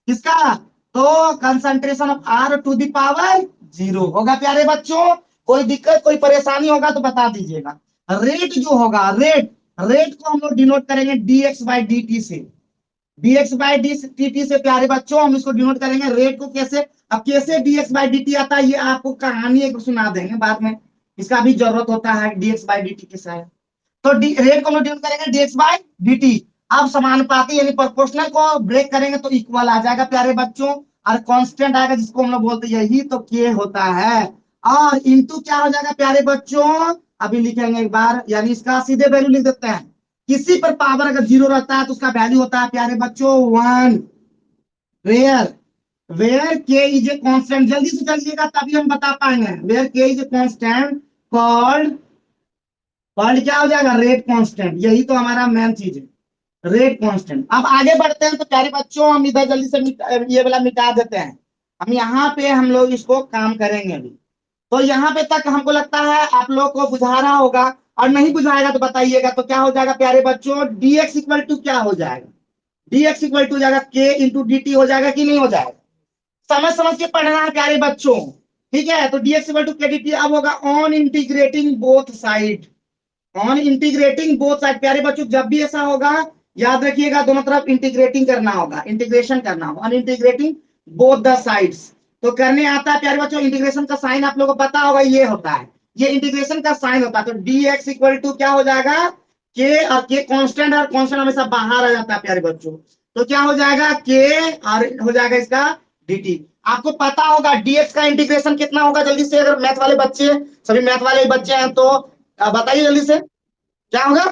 Speaker 1: किसका, तो concentration of R to the power zero होगा प्यारे बच्चों। कोई दिक्कत कोई परेशानी होगा तो बता दीजिएगा। रेट जो होगा, रेट, रेट को हम लोग डिनोट करेंगे डीएक्स बाई डी टी से। डीएक्स बाई डी टी से प्यारे बच्चों हम इसको डिनोट करेंगे, रेट को कैसे। अब कैसे डीएक्स बाई डी टी आता है, ये आपको कहानी एक सुना देंगे बाद में, इसका भी जरूरत होता है, डीएक्स बाई डी टी कैसा है। तो रेट को हम डिनोट करेंगे डीएक्स बाई डी टी। अब समानुपाती यानी प्रोपोर्शनल को ब्रेक करेंगे तो इक्वल आ जाएगा प्यारे बच्चों, और कांस्टेंट आएगा जिसको हम लोग बोलते हैं, यही तो के होता है। और इंटू क्या हो जाएगा प्यारे बच्चों, अभी लिखेंगे एक बार, यानी इसका सीधे वैल्यू लिख देते हैं। किसी पर पावर अगर जीरो रहता है तो उसका वैल्यू होता है प्यारे बच्चों 1। वेयर, वेयर के इज ए कांस्टेंट, जल्दी से चलिएगा तभी हम बता पाएंगे। वेयर के is a constant called, called क्या हो जाएगा, रेट कांस्टेंट, यही तो हमारा मेन चीज है, रेट कांस्टेंट। अब आगे बढ़ते हैं तो प्यारे बच्चों, हम इधर जल्दी से ये वाला मिटा देते हैं। हम यहाँ पे हम लोग इसको काम करेंगे अभी। तो यहाँ पे तक हमको लगता है आप लोग को बुझा रहा होगा, और नहीं बुझाएगा तो बताइएगा। तो क्या हो जाएगा प्यारे बच्चों, डीएक्स इक्वल टू क्या हो जाएगा, डीएक्स इक्वल टू हो जाएगा के इंटू डी टी, हो जाएगा कि नहीं हो जाएगा। समझ समझ के पढ़ना है प्यारे बच्चों, ठीक है। तो डीएक्स इक्वल टू के डी टी अब होगा on integrating both side, on integrating both side प्यारे बच्चों, जब भी ऐसा होगा याद रखिएगा दोनों तरफ इंटीग्रेटिंग करना होगा, इंटीग्रेशन करना होगा, on integrating both the sides. तो करने आता है प्यारे बच्चों, इंटीग्रेशन का साइन आप लोगों को पता होगा, ये होता है, ये इंटीग्रेशन का साइन होता है। तो डी एक्स इक्वल टू क्या हो जाएगा, के, और के कांस्टेंट, और कांस्टेंट हमेशा बाहर आ जाता है प्यारे बच्चों। तो क्या हो जाएगा, के, और हो जाएगा इसका dt। आपको पता होगा dx का इंटीग्रेशन कितना होगा, जल्दी से, अगर मैथ वाले बच्चे, सभी मैथ वाले बच्चे हैं तो बताइए जल्दी से, क्या होगा।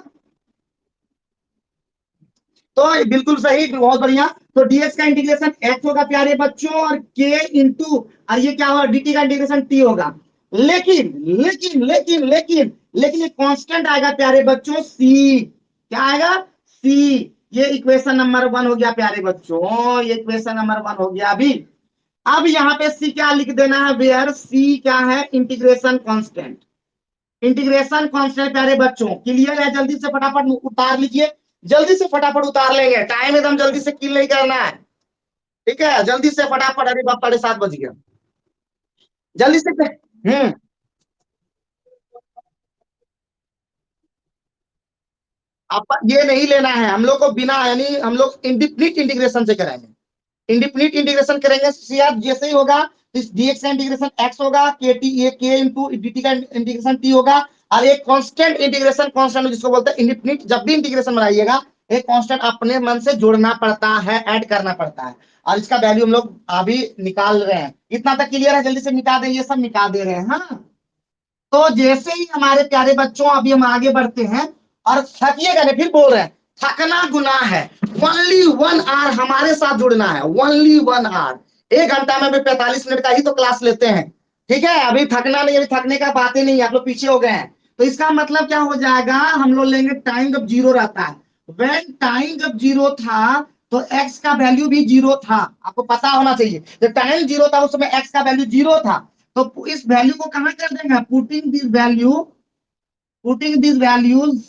Speaker 1: तो बिल्कुल सही, बहुत बढ़िया। तो डीएक्स का इंटीग्रेशन एक्स होगा प्यारे बच्चों, और के इंटू, और ये क्या होगा, dt का इंटीग्रेशन टी होगा। लेकिन लेकिन लेकिन लेकिन लेकिन ये कांस्टेंट आएगा प्यारे बच्चों, सी। क्या आएगा, सी। ये इक्वेशन नंबर 1 हो गया प्यारे बच्चों, ये इक्वेशन नंबर 1 हो गया। अभी अब यहाँ पे सी क्या लिख देना है, वेयर सी क्या है, इंटीग्रेशन कांस्टेंट। इंटीग्रेशन कांस्टेंट प्यारे बच्चों, क्लियर है, जल्दी से फटाफट उतार लीजिए, जल्दी से फटाफट उतार लेंगे, टाइम एकदम जल्दी से किल नहीं करना है, ठीक है, जल्दी से फटाफट, अरे बाप 7:30 बज गया, जल्दी से। आप ये नहीं लेना है हम लोग को, बिना यानी हम लोग इंडिफिनिट इंटीग्रेशन से कराएंगे, इंडिफिनिट इंटीग्रेशन करेंगे, सीआर जैसे ही होगा, इस dx का इंटीग्रेशन x होगा, के टी, ये के इंटू dt का इंटीग्रेशन t होगा, और एक कांस्टेंट इंटीग्रेशन, कांस्टेंट जिसको बोलते हैं इंडिफिनिट, जब भी इंटीग्रेशन बनाइएगा एक कांस्टेंट अपने मन से जोड़ना पड़ता है, ऐड करना पड़ता है, और इसका वैल्यू हम लोग अभी निकाल रहे हैं। इतना तक क्लियर है, जल्दी से मिटा दें, ये सब मिटा दे रहे हैं, हाँ। तो जैसे ही हमारे प्यारे बच्चों, अभी हम आगे बढ़ते हैं, और थकिएगा नहीं, फिर बोल रहे हैं, थकना गुनाह है, ओनली 1 आवर हमारे साथ जुड़ना है, ओनली 1 आवर, 1 घंटा में भी 45 मिनट का ही तो क्लास लेते हैं, ठीक है, अभी थकना नहीं, अभी थकने का बातें नहीं, आप लोग पीछे हो गए हैं। तो इसका मतलब क्या हो जाएगा, हम लोग लेंगे टाइम जब जीरो रहता है, वेन टाइम जब जीरो था, तो एक्स का वैल्यू भी जीरो था, आपको पता होना चाहिए, जब टाइम जीरो था उस समय एक्स का वैल्यू जीरो था। तो इस वैल्यू को कहां कर देंगे, putting this values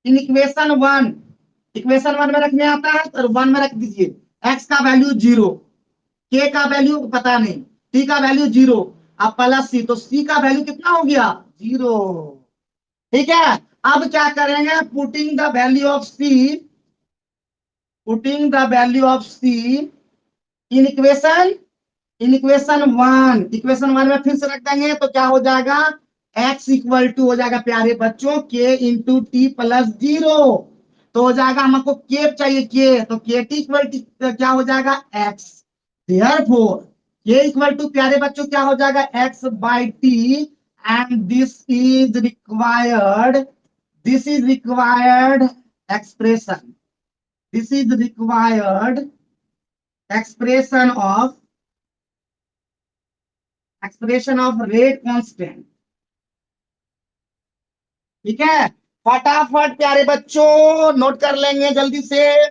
Speaker 1: in equation 1, equation 1 में रखने आता है, और 1 में रख दीजिए, एक्स का वैल्यू जीरो, के का वैल्यू पता नहीं, टी का वैल्यू जीरो, अब प्लस सी, तो सी का वैल्यू कितना हो गया, जीरो, ठीक है। अब क्या करेंगे, putting the value of C in equation 1, equation 1 में फिर से रख देंगे, तो क्या हो जाएगा, x इक्वल टू हो जाएगा प्यारे बच्चों, K into T plus zero. तो हो जाएगा, हमको के चाहिए, के, तो के टी इक्वल टू क्या हो जाएगा, x। देयरफॉर के इक्वल टू प्यारे बच्चों क्या हो जाएगा, x by T, and this is required expression, this is required expression of rate constant, ठीक है। फटाफट प्यारे बच्चों नोट कर लेंगे, जल्दी से,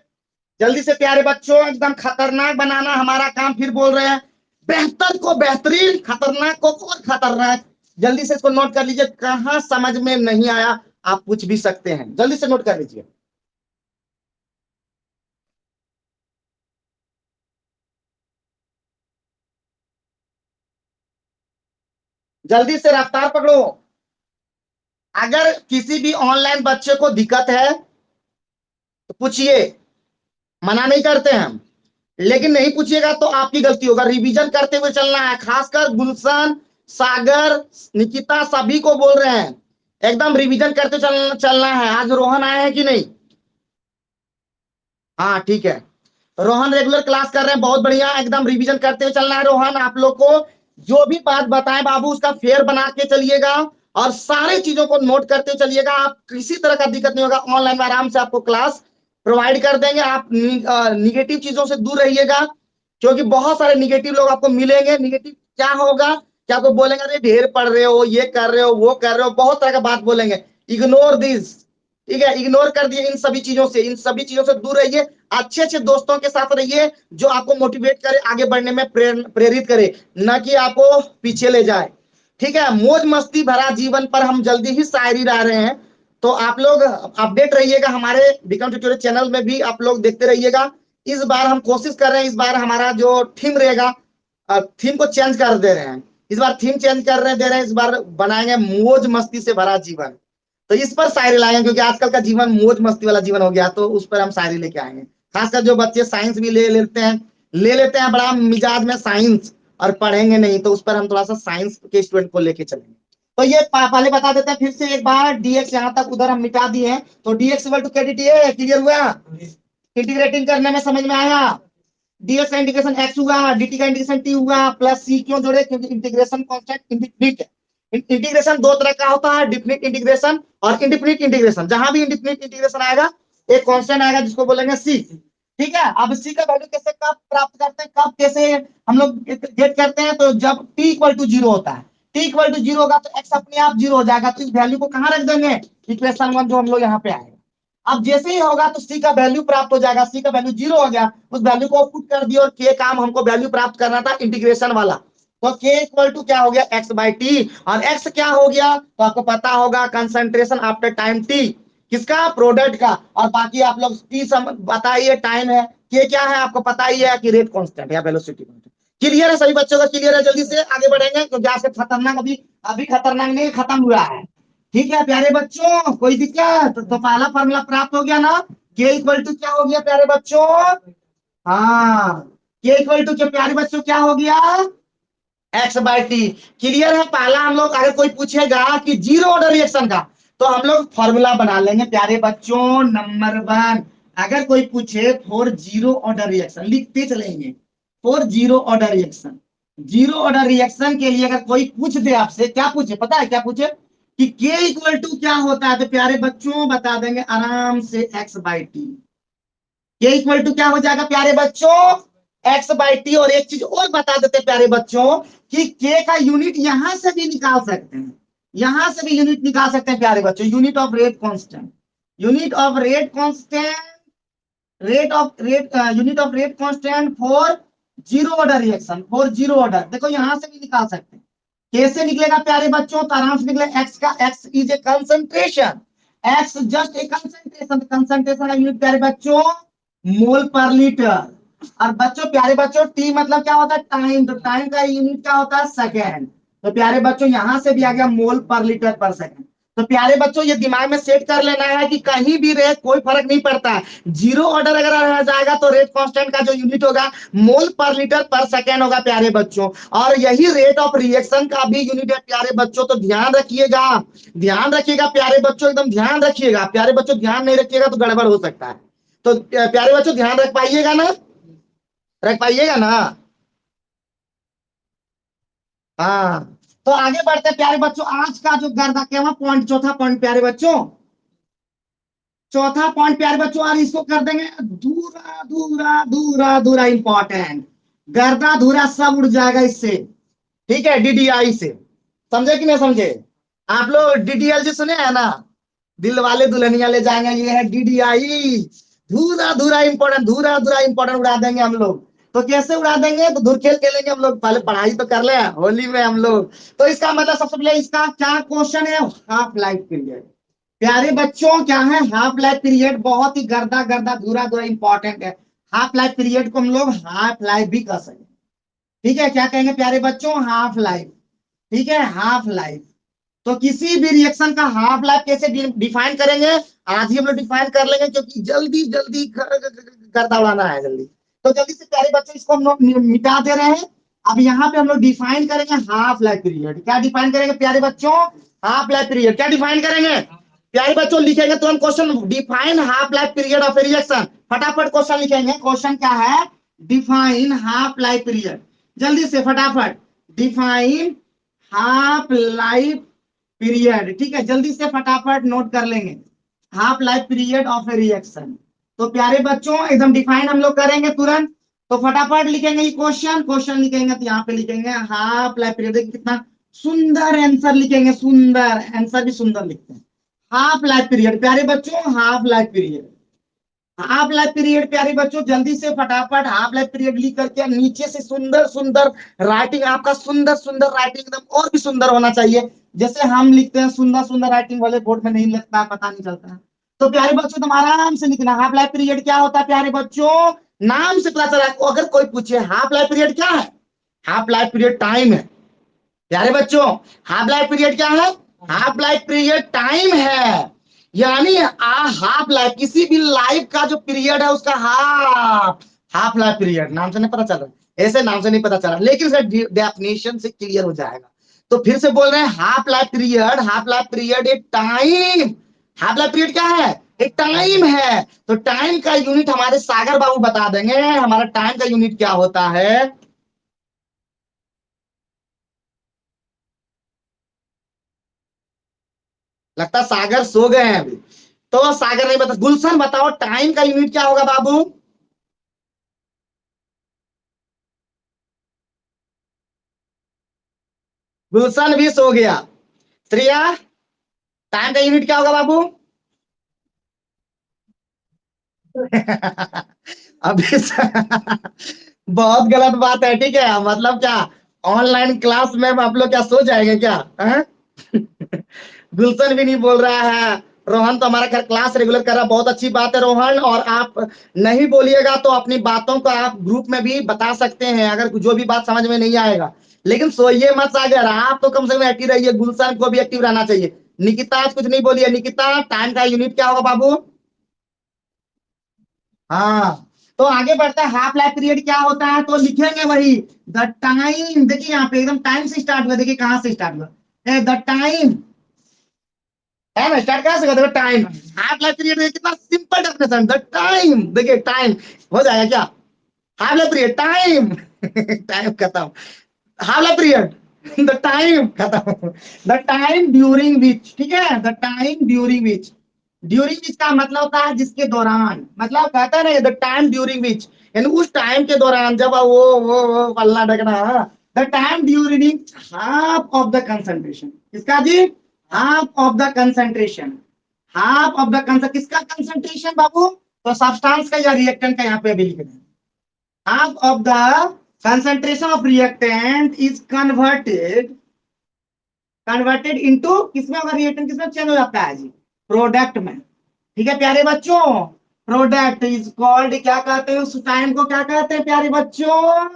Speaker 1: जल्दी से प्यारे बच्चों, एकदम खतरनाक बनाना हमारा काम, फिर बोल रहे हैं बेहतर को बेहतरीन, खतरनाक को और खतरनाक, जल्दी से इसको नोट कर लीजिए, कहां समझ में नहीं आया आप पूछ भी सकते हैं, जल्दी से नोट कर लीजिए, जल्दी से रफ्तार पकड़ो। अगर किसी भी ऑनलाइन बच्चे को दिक्कत है तो पूछिए, मना नहीं करते हैं हम, लेकिन नहीं पूछिएगा तो आपकी गलती होगा, रिवीजन करते हुए चलना है, खासकर गुलशन, सागर, निकिता सभी को बोल रहे हैं, एकदम रिवीजन करते चलना है। आज रोहन आए हैं कि नहीं, हाँ ठीक है, रोहन रेगुलर क्लास कर रहे हैं, बहुत बढ़िया, एकदम रिवीजन करते हुए चलना है रोहन, आप लोग को जो भी बात बताएं बाबू उसका फेयर बना के चलिएगा, और सारे चीजों को नोट करते चलिएगा, आप किसी तरह का दिक्कत नहीं होगा, ऑनलाइन में आराम से आपको क्लास प्रोवाइड कर देंगे, आप निगेटिव चीजों से दूर रहिएगा, क्योंकि बहुत सारे निगेटिव लोग आपको मिलेंगे, निगेटिव क्या होगा, क्या आपको बोलेंगे अरे ढेर पढ़ रहे हो, ये कर रहे हो, वो कर रहे हो, बहुत तरह का बात बोलेंगे, इग्नोर दिस, ठीक है, इग्नोर कर दिए इन सभी चीजों से, इन सभी चीजों से दूर रहिए, अच्छे अच्छे दोस्तों के साथ रहिए, जो आपको मोटिवेट करे, आगे बढ़ने में प्रेरित करे, न कि आपको पीछे ले जाए, ठीक है। मौज मस्ती भरा जीवन पर हम जल्दी ही शायरी ला रहे हैं, तो आप लोग अपडेट रहिएगा, हमारे बिकम ट्यूटोरियल चैनल में भी आप लोग देखते रहिएगा। इस बार हम कोशिश कर रहे हैं, इस बार हमारा जो थीम रहेगा, थीम को चेंज कर दे रहे हैं, इस बार थीम चेंज कर रहे दे रहे हैं, इस बार बनाएंगे मौज मस्ती से भरा जीवन, तो इस पर शायरी लाएंगे, क्योंकि आजकल का जीवन मौज मस्ती वाला जीवन हो गया, तो उस पर हम शायरी लेके आएंगे, खासकर जो बच्चे साइंस भी ले लेते हैं, ले लेते हैं बड़ा मिजाज में साइंस और पढ़ेंगे नहीं, तो उस पर हम थोड़ा सा साइंस के स्टूडेंट को लेके चलेंगे। तो ये पहले बता देते हैं फिर से एक बार, डीएक्स यहां तक उधर हम मिटा दिए हैं, तो DX equal to KDTA clear हुआ, इंटीग्रेटिंग करने में समझ में आया। डीएक्स का इंटीग्रेशन एक्स हुआ, डीटी का इंटीग्रेशन टी हुआ, प्लस सी क्यों जोड़े, क्योंकि इंटीग्रेशन कांस्टेंट इंडिफिनिट है। इंटीग्रेशन दो तरह का होता है, डिफिनिट इंटीग्रेशन और इंडिफिनिट इंटीग्रेशन। जहां भी इंडिफिनिट इंटीग्रेशन आएगा एक कांस्टेंट आएगा जिसको बोलेंगे सी। ठीक है, अब सी का वैल्यू कैसे कब प्राप्त करते हैं, कब कैसे हम लोग गेट करते हैं, तो जब टी इक्वल टू जीरो होता है। टी इक्वल टू जीरो होगा तो एक्स अपने आप जीरो हो जाएगा, तो इस वैल्यू को कहां रख देंगे, इक्वेशन 1 जो हम लोग यहाँ पे आएगा। अब जैसे ही होगा तो सी का वैल्यू प्राप्त हो जाएगा, सी का वैल्यू जीरो हो गया, उस वैल्यू को पुट कर दिया, और के काम हमको वैल्यू प्राप्त करना था इंटीग्रेशन वाला, तो के इक्वल टू क्या हो गया, एक्स बाई टी। और एक्स क्या हो गया, तो आपको पता होगा कंसंट्रेशन आफ्टर टाइम टी, किसका, प्रोडक्ट का। और बाकी आप लोग टी बताइए टाइम है, के क्या है आपको पता ही है कि रेट कांस्टेंट या वेलोसिटी कांस्टेंट। क्लियर है सभी बच्चों का, क्लियर है, जल्दी से आगे बढ़ेंगे क्योंकि आज से खतरनाक अभी अभी खतरनाक नहीं खत्म हुआ है। ठीक है प्यारे बच्चों, कोई दिक्कत, तो पहला फॉर्मूला प्राप्त हो गया ना, के इक्वल टू क्या हो गया प्यारे बच्चों, हाँ, के इक्वल टू क्या प्यारे बच्चों क्या हो गया, एक्स बाई टी। क्लियर है, पहला हम लोग अगर कोई पूछेगा कि जीरो ऑर्डर रिएक्शन का, तो हम लोग फॉर्मूला बना लेंगे प्यारे बच्चों, नंबर 1। अगर कोई पूछे फॉर जीरो ऑर्डर रिएक्शन, लिखते चलेंगे, for zero order reaction, zero order reaction के लिए अगर कोई पूछ दे आपसे, क्या पूछे पता है, क्या पूछे कि के इक्वल टू क्या होता है, तो प्यारे बच्चों बता देंगे आराम से एक्स बाई टी। के इक्वल टू क्या हो जाएगा प्यारे बच्चों, एक्स बाई टी। और एक चीज और बता देते प्यारे बच्चों कि के का यूनिट यहां से भी निकाल सकते हैं, यहां से भी यूनिट निकाल सकते हैं प्यारे बच्चों, unit of rate constant, unit of rate constant, rate of rate unit of rate constant for zero order reaction, for zero order, देखो यहां से भी निकाल सकते हैं। कैसे निकलेगा प्यारे बच्चों, तो आराम से निकलेगा, एक्स का, x is a concentration, x just a concentration, concentration का यूनिट प्यारे बच्चों मोल पर लीटर। और बच्चों प्यारे बच्चों टी मतलब क्या होता है, टाइम, तो टाइम का यूनिट क्या होता है, सेकेंड। तो प्यारे बच्चों यहां से भी आ गया मोल पर लीटर पर सेकेंड। तो प्यारे बच्चों ये दिमाग में सेट कर लेना है कि कहीं भी रहे कोई फर्क नहीं पड़ता है, जीरो ऑर्डर अगर रह जाएगा तो रेट कांस्टेंट का जो यूनिट होगा मोल पर लीटर पर सेकेंड होगा प्यारे बच्चों। और यही रेट ऑफ रिएक्शन का भी यूनिट है प्यारे बच्चों, तो ध्यान रखिएगा, ध्यान रखिएगा प्यारे बच्चों, एकदम ध्यान रखिएगा प्यारे बच्चों, ध्यान नहीं रखिएगा तो गड़बड़ हो सकता है। तो प्यारे बच्चों ध्यान रख पाइएगा ना, रख पाइएगा ना, हाँ। तो आगे बढ़ते हैं प्यारे बच्चों, आज का जो गर्दा केवा पॉइंट, चौथा पॉइंट प्यारे बच्चों, चौथा पॉइंट प्यारे बच्चों, और इसको कर देंगे धूरा धूरा धूरा धूरा इंपॉर्टेंट, गर्दा धूरा सब उड़ जाएगा इससे। ठीक है, डीडीआई से, समझे कि नहीं समझे, आप लोग डीडीएल सुने हैं ना, दिल वाले दुल्हनिया ले जाएंगे, ये है डीडीआई, धूरा धूरा इंपॉर्टेंट, धूरा धूरा इंपॉर्टेंट उड़ा देंगे हम लोग। तो कैसे उड़ा देंगे, तो धूर खेल खेलेंगे हम लोग, पहले पढ़ाई तो कर ले होली में हम लोग। तो इसका मतलब सबसे पहले इसका क्या क्वेश्चन है, हाफ लाइफ पीरियड। प्यारे बच्चों क्या है, हाफ लाइफ पीरियड बहुत ही गर्दा गर्दा धूरा धूरा इंपॉर्टेंट है। हाफ लाइफ पीरियड को हम लोग हाफ लाइफ भी कह सकते हैं। ठीक है, क्या कहेंगे प्यारे बच्चों, हाफ लाइफ। ठीक है, हाफ लाइफ। तो किसी भी रिएक्शन का हाफ लाइफ कैसे डिफाइन करेंगे, आज ही हम लोग डिफाइन कर लेंगे, क्योंकि जल्दी जल्दी गर्दा उड़ाना है जल्दी। तो जल्दी से प्यारे बच्चों इसको हम लोग मिटा दे रहे हैं। अब यहाँ पे हम लोग डिफाइन करेंगे हाफ लाइफ पीरियड, क्या डिफाइन करेंगे प्यारे बच्चों, हाफ लाइफ पीरियड क्या डिफाइन करेंगे प्यारे बच्चों, लिखेंगे तो हम question, define half life period of A reaction, फटाफट क्वेश्चन लिखेंगे, क्वेश्चन क्या है, डिफाइन हाफ लाइफ पीरियड, जल्दी से फटाफट, डिफाइन हाफ लाइफ पीरियड। ठीक है, जल्दी से फटाफट नोट कर लेंगे, half life period of A reaction. तो प्यारे बच्चों एकदम डिफाइन हम लोग करेंगे तुरंत, तो फटाफट लिखेंगे ये क्वेश्चन, क्वेश्चन लिखेंगे तो यहाँ पे लिखेंगे हाफ लाइफ पीरियड, देखिए कितना सुंदर आंसर लिखेंगे, सुंदर आंसर भी सुंदर लिखते हैं। हाफ लाइफ पीरियड प्यारे बच्चों, half life period, half life period प्यारे बच्चों, जल्दी से फटाफट हाफ लाइफ पीरियड लिख करके नीचे से सुंदर सुंदर राइटिंग, आपका सुंदर सुंदर राइटिंग एकदम और भी सुंदर होना चाहिए, जैसे हम लिखते हैं सुंदर सुंदर राइटिंग वाले बोर्ड में नहीं लिखता, पता नहीं चलता है। तो प्यारे बच्चों तुम आराम से लिखना, हाफ लाइफ पीरियड क्या होता है प्यारे बच्चों, नाम से पता चला, अगर कोई पूछे हाफ लाइफ पीरियड क्या है, हाफ लाइफ पीरियड टाइम है प्यारे बच्चों, हाफ लाइफ पीरियड क्या है, हाफ लाइफ पीरियड टाइम है, यानी हाफ लाइफ किसी भी लाइफ का जो पीरियड है उसका हाफ, हाफ लाइफ पीरियड नाम से नहीं पता चल रहा, ऐसे नाम से नहीं पता चला, लेकिन उसका डेफिनेशन से क्लियर हो जाएगा। तो फिर से बोल रहे हैं half life period, half life period एक टाइम, हाफ लाइफ पीरियड क्या है, एक टाइम है। तो टाइम का यूनिट हमारे सागर बाबू बता देंगे, हमारा टाइम का यूनिट क्या होता है। लगता है सागर सो गए हैं अभी, तो सागर नहीं बता, गुलशन बताओ टाइम का यूनिट क्या होगा बाबू। गुलशन भी सो गया। श्रेया, टाइम का यूनिट क्या होगा बाबू। अभी बहुत गलत बात है, ठीक है, मतलब क्या ऑनलाइन क्लास में आप लोग क्या सो जाएंगे क्या है? गुलशन भी नहीं बोल रहा है। रोहन तो हमारा खैर क्लास रेगुलर कर रहा है, बहुत अच्छी बात है रोहन। और आप नहीं बोलिएगा तो अपनी बातों को आप ग्रुप में भी बता सकते हैं, अगर जो भी बात समझ में नहीं आएगा। लेकिन सोइए मत सागर, आप तो कम से कम एक्टिव रहिए, गुलशन को भी एक्टिव रहना चाहिए। निकिता आज कुछ नहीं बोलिए, निकिता टाइम का यूनिट क्या होगा बाबू। हाँ, तो आगे बढ़ता है, हाफ लाइफ पीरियड क्या होता है, तो लिखेंगे वही द टाइम। देखिए यहाँ पे एकदम टाइम से स्टार्ट हुआ, देखिए कहां से स्टार्ट हुआ, द टाइम है ना, स्टार्ट कहां से हुआ, देखो टाइम। हाफ लाइफ पीरियड कितना सिंपल डेफिनेशन, द टाइम, देखिए टाइम हो जाएगा क्या, half life period time. Time खत्म, half life period the time खत्म, द टाइम ड्यूरिंग विच, ठीक है, the time during which. During which का मतलब होता है जिसके दौरान, मतलब कहता है ना द टाइम ड्यूरिंग विच, यानी उस टाइम के दौरान जब वो पल्ला ढकना, the time during half of the concentration, किसका जी, half of the concentration, half of the किसका कंसंट्रेशन बाबू, तो सब्सटेंस का या रिएक्टेंट का यहाँ पे अभी लिख रहे हैं। half of the concentration of reactant is converted into किसमें होगा, रिएक्टेंट किसमें चेंज हो जाता है जी, प्रोडक्ट में। ठीक है प्यारे बच्चों, प्रोडक्ट इज कॉल्ड, क्या कहते हैं उस टाइम को, क्या कहते हैं प्यारे बच्चों,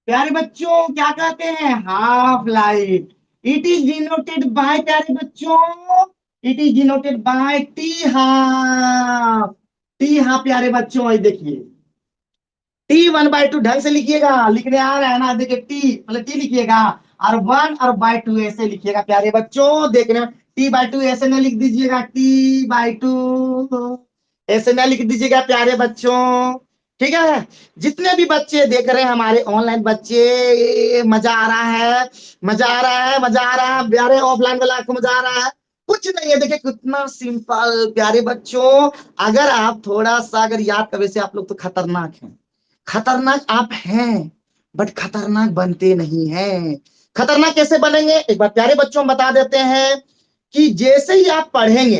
Speaker 1: प्यारे बच्चों क्या कहते हैं, half life. It is denoted by, प्यारे बच्चों, it is denoted by T half, T half प्यारे बच्चों, ये देखिए टी 1/2 ढंग से लिखिएगा, लिखने आ रहा है ना, देखिए टी मतलब टी लिखिएगा, और 1 और/2 ऐसे लिखिएगा प्यारे बच्चों, देखने में T/2 ऐसे ना लिख दीजिएगा, T/2 ऐसे ना लिख दीजिएगा प्यारे बच्चों। ठीक है, जितने भी बच्चे देख रहे हैं हमारे ऑनलाइन बच्चे, मजा आ रहा है, मजा आ रहा है, मजा आ रहा है प्यारे, ऑफलाइन वाला आपको मजा आ रहा है, कुछ नहीं है, देखिए कितना सिंपल प्यारे बच्चों। अगर आप थोड़ा सा अगर याद कर, वैसे आप लोग तो खतरनाक हैं, खतरनाक आप हैं, बट खतरनाक बनते नहीं हैं। खतरनाक कैसे बनेंगे, एक बार प्यारे बच्चों बता देते हैं कि जैसे ही आप पढ़ेंगे,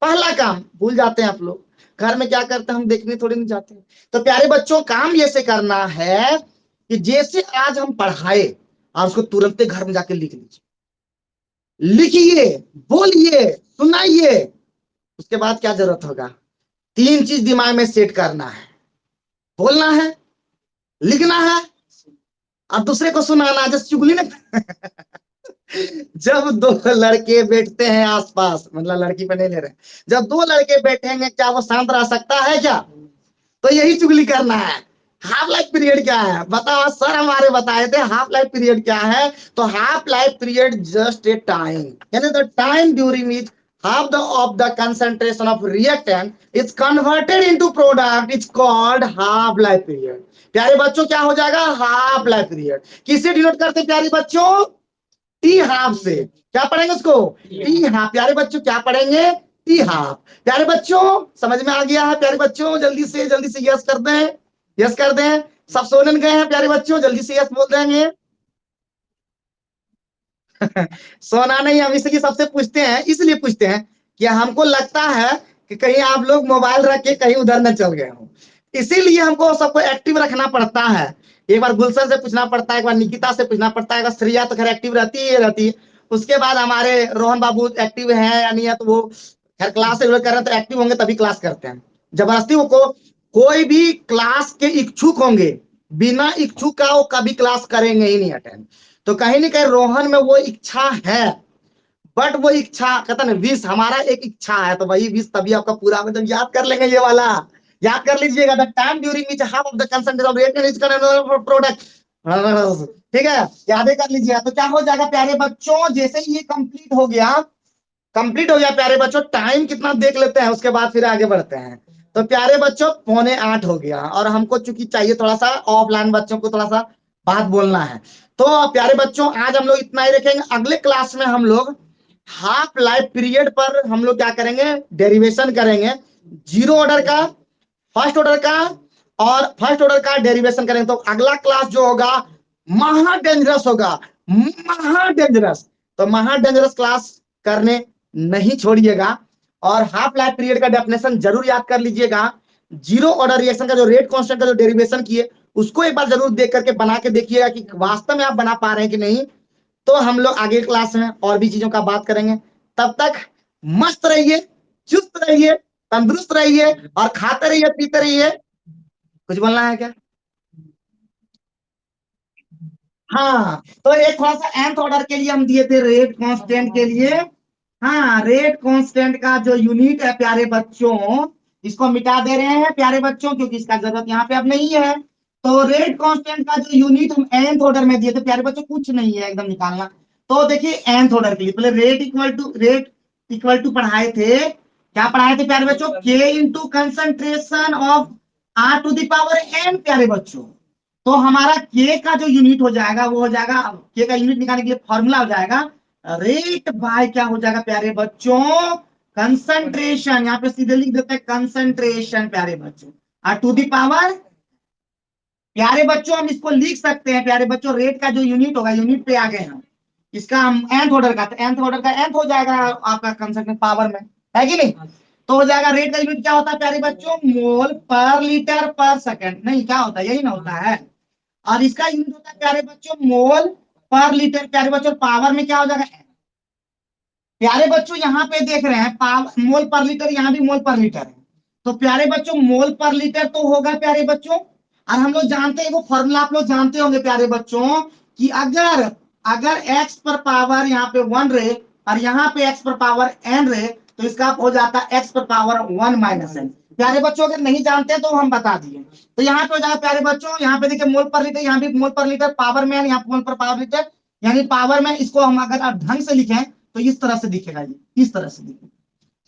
Speaker 1: पहला काम भूल जाते हैं आप लोग, घर में क्या करते हैं हम देखने थोड़ी नहीं जाते। तो प्यारे बच्चों काम जैसे करना है कि जैसे आज हम पढ़ाए, और उसको तुरंत घर में जाके लिख लीजिए, लिखिए, बोलिए, सुनाइए। उसके बाद क्या जरूरत होगा, तीन चीज दिमाग में सेट करना है, बोलना है, लिखना है, और दूसरे को सुनाना, जैसे चुगली ना। जब दो लड़के बैठते हैं आसपास, मतलब लड़की पे नहीं ले रहे, जब दो लड़के बैठेंगे क्या वो शांत रह सकता है क्या, तो यही चुगली करना है। हाफ लाइफ पीरियड क्या है बताओ सर, हमारे बताए थे हाफ लाइफ पीरियड क्या है, तो half life period just a time, यानी the time during which half the of the concentration of reactant is converted into product, it's called half life period। प्यारे बच्चों क्या हो जाएगा, हाफ लाइफ पीरियड किससे डिनोट करते हैं प्यारे बच्चों, टी हाफ से। क्या पढ़ेंगे उसको, टी हाफ, प्यारे बच्चों क्या पढ़ेंगे, टी हाफ। प्यारे बच्चों समझ में आ गया है, प्यारे बच्चों जल्दी से यस कर दें, यस कर दें, सब सोने गए हैं प्यारे बच्चों, जल्दी से यस बोल देंगे। सोना नहीं, हम इसलिए सबसे पूछते हैं, इसलिए पूछते हैं कि हमको लगता है कि कहीं आप लोग मोबाइल रख के कहीं उधर न चल गए हो, इसीलिए हमको सबको एक्टिव रखना पड़ता है। एक बार गुलशन से पूछना पड़ता है, एक बार निकिता से पूछना पड़ता है, एक बार श्रेया तो खैर एक्टिव रहती है रहती है, उसके बाद हमारे रोहन बाबू एक्टिव है या नहीं है, तो वो खैर क्लास से कर रहे हैं, तो एक्टिव होंगे तभी क्लास करते हैं। जबरदस्ती को कोई भी क्लास के इच्छुक होंगे, बिना इच्छुक का वो कभी क्लास करेंगे ही नहीं अटेंड। तो कहीं ना कहीं रोहन में वो इच्छा है, बट वो इच्छा कहता ना विश, हमारा एक इच्छा है, तो वही विश तभी आपका पूरा, मतलब याद कर लेंगे ये वाला, याद कर लीजिएगा, the time during which half of the concentration rate is product. ठीक है, याद कर लीजिएगा। तो क्या हो जाएगा प्यारे बच्चों, जैसे ही ये कंप्लीट हो गया प्यारे बच्चों, टाइम कितना देख लेते हैं, उसके बाद फिर आगे बढ़ते हैं। तो प्यारे बच्चों 7:45 हो गया, और हमको चूंकि चाहिए थोड़ा सा ऑफलाइन बच्चों को थोड़ा सा बात बोलना है। तो प्यारे बच्चों आज हम लोग इतना ही रखेंगे। अगले क्लास में हम लोग हाफ लाइफ पीरियड पर हम लोग क्या करेंगे, डेरिवेशन करेंगे, जीरो ऑर्डर का, फर्स्ट ऑर्डर का, और फर्स्ट ऑर्डर का डेरिवेशन करेंगे। तो अगला क्लास जो होगा महा डेंजरस होगा, महा डेंजरस। तो महा डेंजरस क्लास करने नहीं छोड़िएगा। और हाफ लाइफ पीरियड का डेफिनेशन जरूर याद कर लीजिएगा। जीरो ऑर्डर रिएक्शन का जो रेट कांस्टेंट का जो डेरिवेशन किए, उसको एक बार जरूर देख करके बना के देखिएगा कि वास्तव में आप बना पा रहे हैं कि नहीं। तो हम लोग आगे क्लास में और भी चीजों का बात करेंगे। तब तक मस्त रहिए, चुस्त रहिए, तंदुरुस्त रहिए, और खाते रहिए, पीते रहिए। कुछ बोलना है क्या? हाँ, तो एक थोड़ा सा nth ऑर्डर के लिए हम दिए थे रेट कांस्टेंट के लिए। हाँ, रेट कांस्टेंट का जो यूनिट है प्यारे बच्चों, इसको मिटा दे रहे हैं प्यारे बच्चों, क्योंकि इसका जरूरत यहाँ पे अब नहीं है। तो रेट कांस्टेंट का जो यूनिट हम nth ऑर्डर में दिए थे प्यारे बच्चों, कुछ नहीं है एकदम निकालना। तो देखिए nth ऑर्डर के लिए पहले रेट इक्वल टू पढ़ाए थे, क्या पढ़ाए थे प्यारे बच्चों, K into concentration of R to the power N प्यारे बच्चों। तो हमारा के का जो यूनिट हो जाएगा वो हो जाएगा, के का यूनिट निकालने के लिए फॉर्मूला हो जाएगा रेट बाय क्या हो जाएगा प्यारे बच्चों, कंसंट्रेशन। यहाँ पे सीधे लिख देते हैं कंसंट्रेशन प्यारे बच्चों, और टू दी पावर। प्यारे बच्चों हम इसको लिख सकते हैं प्यारे बच्चों, रेट का जो यूनिट होगा, यूनिट पे आ गए हम, इसका हम nth ऑर्डर का, तो nth ऑर्डर का nth हो जाएगा आपका कंसंट्रेशन पावर में, है कि नहीं। तो हो जाएगा रेट का यूनिट क्या होता है प्यारे बच्चों, मोल पर लीटर पर सेकंड, नहीं क्या होता है, यही ना होता है। और इसका यूनिट होता है प्यारे बच्चों मोल पर लीटर प्यारे बच्चों, पावर में क्या हो जाएगा प्यारे बच्चों, यहाँ पे देख रहे हैं पावर मोल पर लीटर, यहाँ भी मोल पर लीटर है। तो प्यारे बच्चों मोल पर लीटर तो होगा प्यारे बच्चों। और हम लोग जानते हैं वो फॉर्मूला आप लोग जानते होंगे प्यारे बच्चों, कि अगर अगर x पर पावर यहाँ पे 1 रहे, और यहाँ पे x पर पावर n रहे, तो इसका हो जाता है x पर पावर 1 माइनस n। प्यारे बच्चों अगर नहीं जानते तो हम बता दिए। तो यहाँ पे हो जाएगा प्यारे बच्चों, यहाँ पे देखिए मोल पर लीटर, यहाँ भी मोल पर लीटर, पावर में यहाँ पे मोल पर पावर लीटर, यानी पावर में इसको हम अगर आप ढंग से लिखें तो इस तरह से दिखेगा, ये इस तरह से दिखेगा।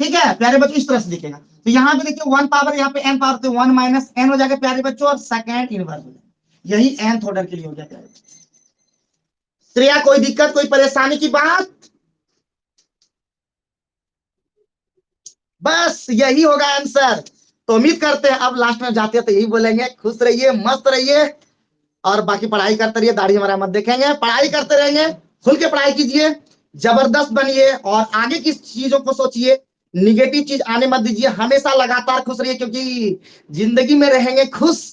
Speaker 1: ठीक है प्यारे बच्चों, इस तरह से दिखेगा। तो यहाँ पे देखिए 1 पावर, यहाँ पे n पावर, तो 1 माइनस n हो जाएगा प्यारे बच्चों, और सेकंड इनवर्स हो जाएगा। यही nth ऑर्डर के लिए हो जाएगा। श्रेया कोई दिक्कत, कोई परेशानी की बात? बस यही होगा आंसर। तो उम्मीद करते हैं अब लास्ट में जाते हैं तो यही बोलेंगे, खुश रहिए, मस्त रहिए, और बाकी पढ़ाई करते रहिए, दाढ़ी हमारा मत देखेंगे, पढ़ाई करते रहेंगे, खुल के पढ़ाई कीजिए, जबरदस्त बनिए, और आगे की चीजों को सोचिए, निगेटिव चीज आने मत दीजिए, हमेशा लगातार खुश रहिए, क्योंकि जिंदगी में रहेंगे खुश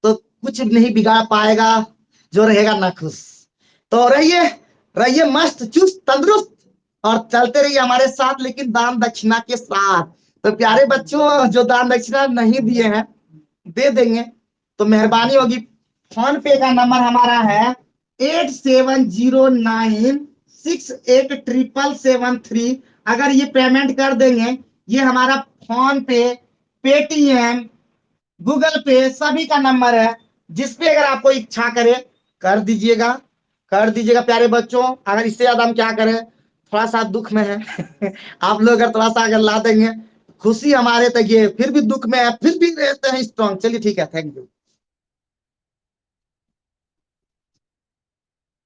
Speaker 1: तो कुछ नहीं बिगाड़ पाएगा जो रहेगा ना खुश। तो रहिए, रहिए मस्त चुस्त तंदुरुस्त, और चलते रहिए हमारे साथ, लेकिन दान दक्षिणा के साथ। तो प्यारे बच्चों जो दान दक्षिणा नहीं दिए हैं दे देंगे तो मेहरबानी होगी। फोन पे का नंबर हमारा है 8709687773। अगर ये पेमेंट कर देंगे, ये हमारा फोन पे, पेटीएम, गूगल पे सभी का नंबर है, जिसपे अगर आपको इच्छा करे कर दीजिएगा, कर दीजिएगा प्यारे बच्चों। अगर इससे ज्यादा हम क्या करें, थोड़ा सा दुख में है आप लोग अगर थोड़ा सा अगर ला देंगे, खुशी हमारे तक, ये फिर भी दुख में है, फिर भी रहते हैं स्ट्रॉन्ग। चलिए ठीक है, थैंक यू।